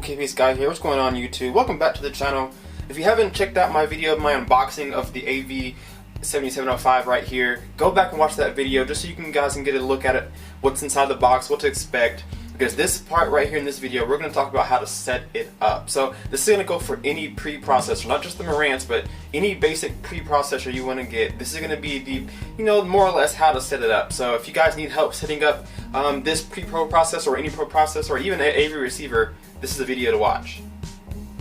KBS Guy here. What's going on, YouTube? Welcome back to the channel. If you haven't checked out my video of my unboxing of the AV7705 right here, go back and watch that video just so you guys can get a look at it, what's inside the box, what to expect. Because this part right here in this video, we're going to talk about how to set it up. So this is going to go for any preprocessor, not just the Marantz, but any basic preprocessor you want to get. This is going to be the, more or less how to set it up. So if you guys need help setting up this pre-pro processor or any pro processor or even an AV receiver, this is the video to watch.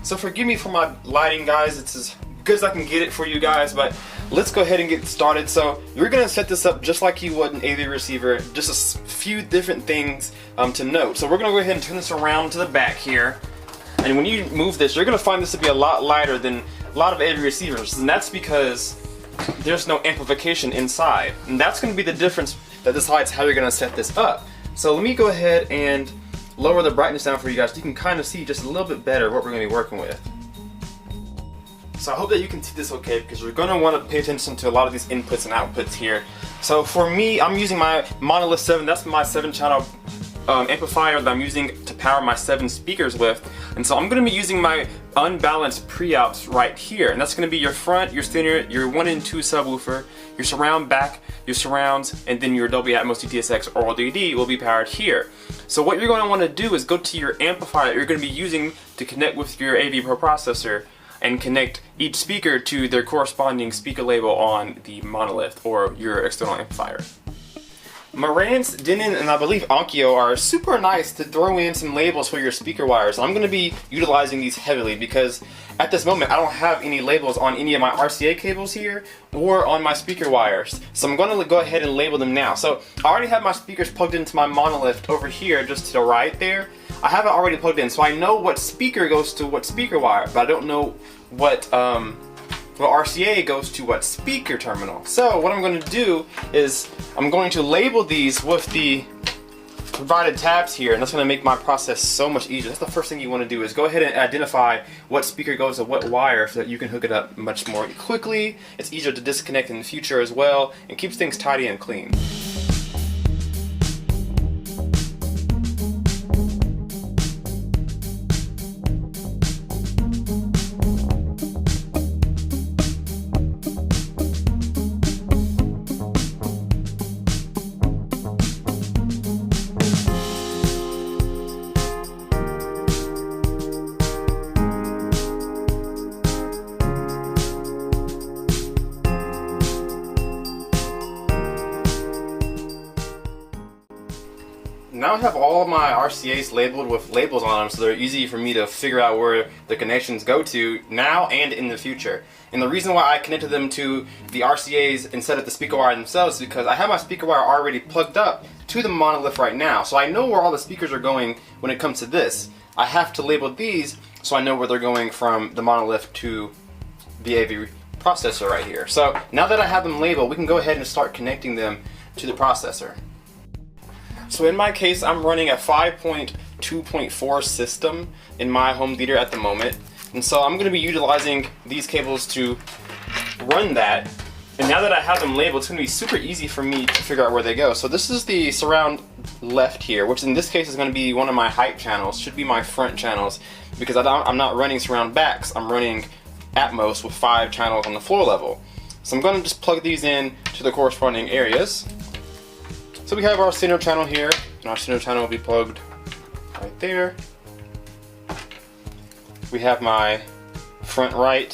So forgive me for my lighting, guys. It's as good as I can get it for you guys, but let's go ahead and get started. So you're going to set this up just like you would an AV receiver, just a few different things to note. So we're going to go ahead and turn this around to the back here, and when you move this, you're going to find this to be a lot lighter than a lot of AV receivers, and that's because there's no amplification inside, and that's going to be the difference that decides how you're going to set this up. So let me go ahead and lower the brightness down for you guys so you can kind of see just a little bit better what we're going to be working with. So I hope that you can see this okay, because you're going to want to pay attention to a lot of these inputs and outputs here. So for me, I'm using my Monolith 7, that's my 7-channel amplifier that I'm using to power my 7 speakers with. And so I'm going to be using my unbalanced pre-outs right here. And that's going to be your front, your center, your 1 and 2 subwoofer, your surround back, your surrounds, and then your Dolby Atmos DTS:X or DD will be powered here. So what you're going to want to do is go to your amplifier that you're going to be using to connect with your AV Pro processor and connect each speaker to their corresponding speaker label on the Monolith or your external amplifier. Marantz, Denon, and I believe Onkyo are super nice to throw in some labels for your speaker wires. I'm going to be utilizing these heavily because at this moment I don't have any labels on any of my RCA cables here or on my speaker wires. So I'm going to go ahead and label them now. So I already have my speakers plugged into my Monolith over here just to the right there. I have it already plugged in, so I know what speaker goes to what speaker wire, but I don't know what RCA goes to what speaker terminal. So what I'm going to do is I'm going to label these with the provided tabs here, and that's going to make my process so much easier. That's the first thing you want to do, is go ahead and identify what speaker goes to what wire so that you can hook it up much more quickly. It's easier to disconnect in the future as well, and keeps things tidy and clean. Now I have all of my RCAs labeled with labels on them, so they're easy for me to figure out where the connections go to now and in the future. And the reason why I connected them to the RCAs instead of the speaker wire themselves is because I have my speaker wire already plugged up to the Monolith right now. So I know where all the speakers are going when it comes to this. I have to label these so I know where they're going from the Monolith to the AV processor right here. So now that I have them labeled, we can go ahead and start connecting them to the processor. So in my case, I'm running a 5.2.4 system in my home theater at the moment, and so I'm going to be utilizing these cables to run that. And now that I have them labeled, it's going to be super easy for me to figure out where they go. So this is the surround left here, which in this case is going to be one of my hype channels, should be my front channels, because I'm not running surround backs, I'm running Atmos with 5 channels on the floor level. So I'm going to just plug these in to the corresponding areas. So we have our center channel here, and our center channel will be plugged right there. We have my front right,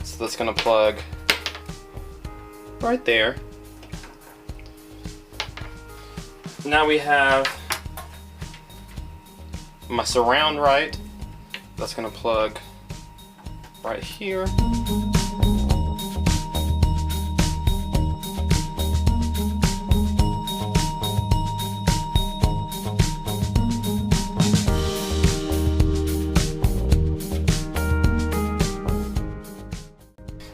so that's going to plug right there. Now we have my surround right, that's going to plug right here.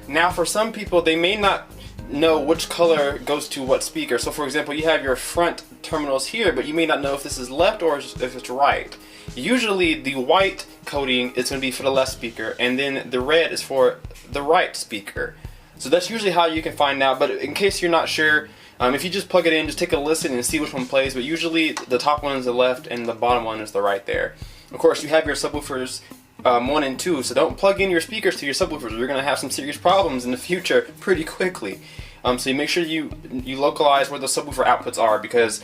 Now for some people, they may not know which color goes to what speaker. So for example, you have your front terminals here, but you may not know if this is left or if it's right. Usually the white coating is going to be for the left speaker, and then the red is for the right speaker. So that's usually how you can find out, but in case you're not sure, if you just plug it in, just take a listen and see which one plays, but usually the top one is the left and the bottom one is the right there. Of course, you have your subwoofers 1 and 2, so don't plug in your speakers to your subwoofers. You're going to have some serious problems in the future pretty quickly. So you make sure you localize where the subwoofer outputs are, because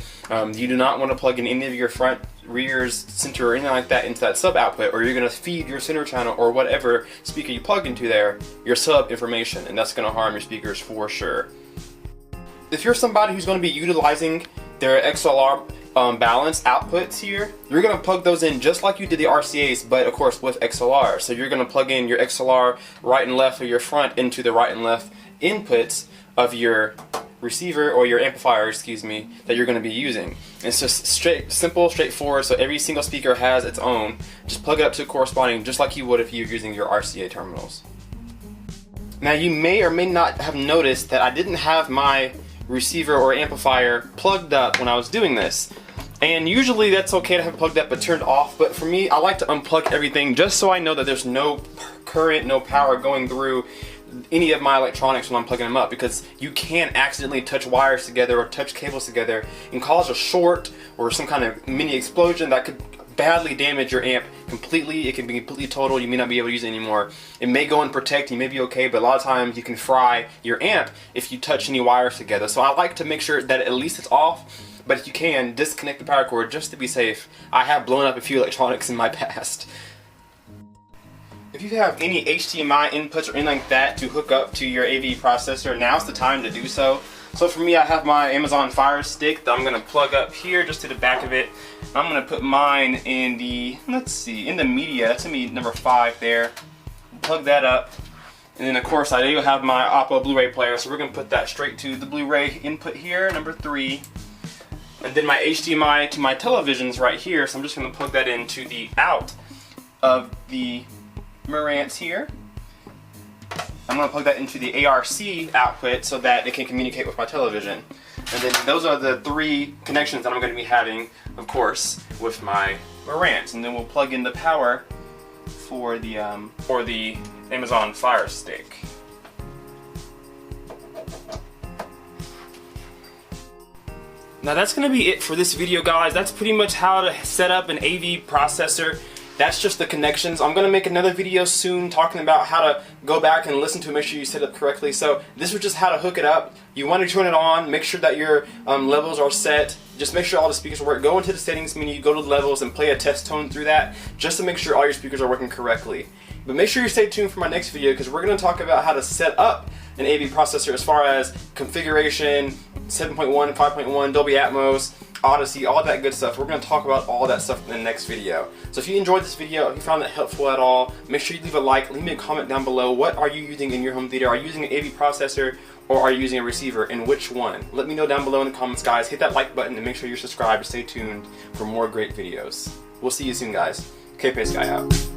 you do not want to plug in any of your front, rears, center, or anything like that into that sub output, or you're going to feed your center channel or whatever speaker you plug into there your sub information, and that's going to harm your speakers for sure. If you're somebody who's going to be utilizing their XLR balance outputs here, you're going to plug those in just like you did the RCAs, but of course with XLR. So you're going to plug in your XLR right and left of your front into the right and left inputs of your receiver or your amplifier, excuse me, that you're going to be using. It's just simple, straightforward, so every single speaker has its own. Just plug it up to corresponding just like you would if you were using your RCA terminals. Now you may or may not have noticed that I didn't have my receiver or amplifier plugged up when I was doing this. And usually that's okay to have it plugged up but turned off, but for me, I like to unplug everything just so I know that there's no current, no power going through any of my electronics when I'm plugging them up, because you can accidentally touch wires together or touch cables together and cause a short or some kind of mini explosion that could badly damage your amp completely. It can be completely total. You may not be able to use it anymore. It may go unprotected, you may be okay, but a lot of times you can fry your amp if you touch any wires together. So I like to make sure that at least it's off, but if you can, disconnect the power cord just to be safe. I have blown up a few electronics in my past. If you have any HDMI inputs or anything like that to hook up to your AV processor, now's the time to do so. So for me, I have my Amazon Fire Stick that I'm going to plug up here just to the back of it. I'm going to put mine in the, in the media, that's going to be number 5 there. Plug that up. And then of course I do have my Oppo Blu-ray player, so we're going to put that straight to the Blu-ray input here, number 3. And then my HDMI to my television's right here, so I'm just going to plug that into the out of the Marantz here. I'm going to plug that into the ARC output so that it can communicate with my television. And then those are the 3 connections that I'm going to be having, of course, with my Marantz. And then we'll plug in the power for the Amazon Fire Stick. Now that's going to be it for this video, guys. That's pretty much how to set up an AV processor. That's just the connections. I'm going to make another video soon talking about how to go back and listen to it, make sure you set it up correctly. So this was just how to hook it up. You want to turn it on, make sure that your levels are set. Just make sure all the speakers work. Go into the settings menu, go to the levels, and play a test tone through that just to make sure all your speakers are working correctly. But make sure you stay tuned for my next video, because we're going to talk about how to set up an AV processor as far as configuration, 7.1, 5.1, Dolby Atmos, Odyssey, all that good stuff. We're going to talk about all that stuff in the next video. So if you enjoyed this video, if you found it helpful at all, make sure you leave a like, leave me a comment down below. What are you using in your home theater? Are you using an AV processor, or are you using a receiver, and which one? Let me know down below in the comments, guys. Hit that like button and make sure you're subscribed to stay tuned for more great videos. We'll see you soon, guys. KPaceGuy out.